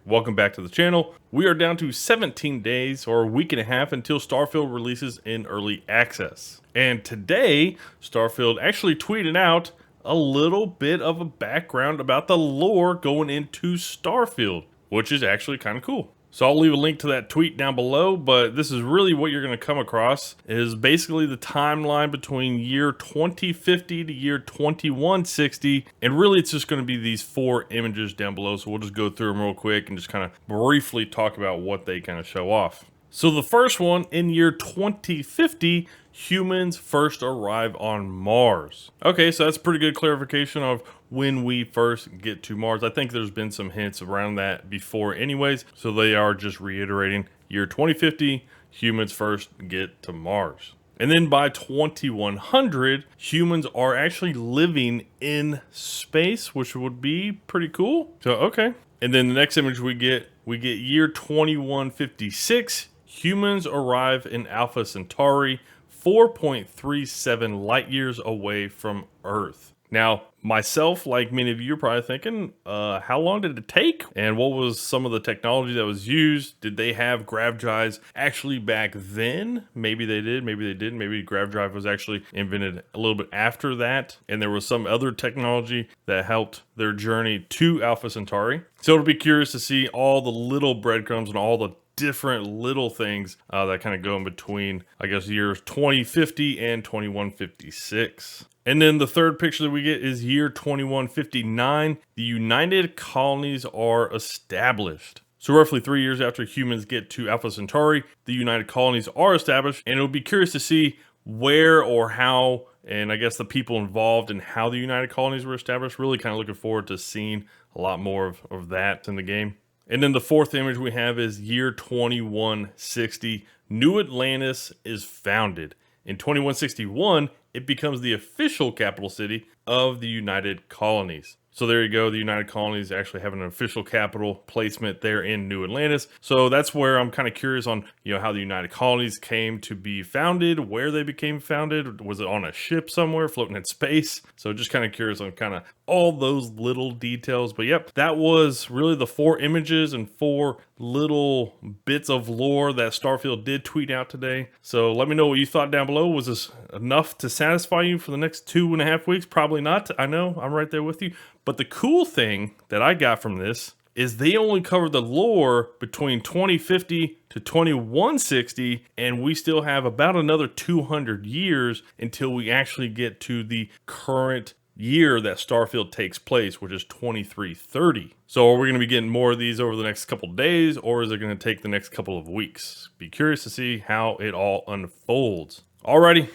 Welcome back to the channel. We are down to 17 days or a week and a half until Starfield releases in early access. And today, Starfield actually tweeted out a little bit of a background about the lore going into Starfield, which is actually kind of cool. So I'll leave a link to that tweet down below, but this is really what you're going to come across is basically the timeline between year 2050 to year 2160. And really it's just going to be these 4 images down below. So we'll just go through them real quick and just kind of briefly talk about what they kind of show off. So the first one, in year 2050, humans first arrive on Mars. Okay, so that's pretty good clarification of when we first get to Mars. I think there's been some hints around that before anyways, so they are just reiterating year 2050, humans first get to Mars. And then by 2100, humans are actually living in space, which would be pretty cool. So, okay. And then the next image we get year 2156. Humans arrive in Alpha Centauri, 4.37 light years away from Earth. Now, myself, like many of you are probably thinking, how long did it take? And what was some of the technology that was used? Did they have grav drives actually back then? Maybe they did, maybe they didn't. Maybe grav drive was actually invented a little bit after that. And there was some other technology that helped their journey to Alpha Centauri. So it'll be curious to see all the little breadcrumbs and all the different little things that kind of go in between, I guess, years 2050 and 2156. And then the third picture that we get is year 2159. The United Colonies are established. So roughly 3 years after humans get to Alpha Centauri, the United Colonies are established. And it'll be curious to see where or how, and I guess the people involved in how the United Colonies were established. Really kind of looking forward to seeing a lot more of that in the game. And then the fourth image we have is year 2160. New Atlantis is founded. In 2161, it becomes the official capital city of the United Colonies. So there you go. The United Colonies actually have an official capital placement there in New Atlantis. So that's where I'm kind of curious on, how the United Colonies came to be founded, where they became founded. Was it on a ship somewhere floating in space? So just kind of curious on kind of all those little details. But yep, that was really the 4 images and 4 little bits of lore that Starfield did tweet out today. So let me know what you thought down below. Was this enough to satisfy you for the next 2.5 weeks? Probably not. I know, I'm right there with you. But the cool thing that I got from this is they only covered the lore between 2050 to 2160, and we still have about another 200 years until we actually get to the current year that Starfield takes place, which is 2330. So are we going to be getting more of these over the next couple of days, or is it going to take the next couple of weeks? Be curious to see how it all unfolds. Alrighty,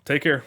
take care.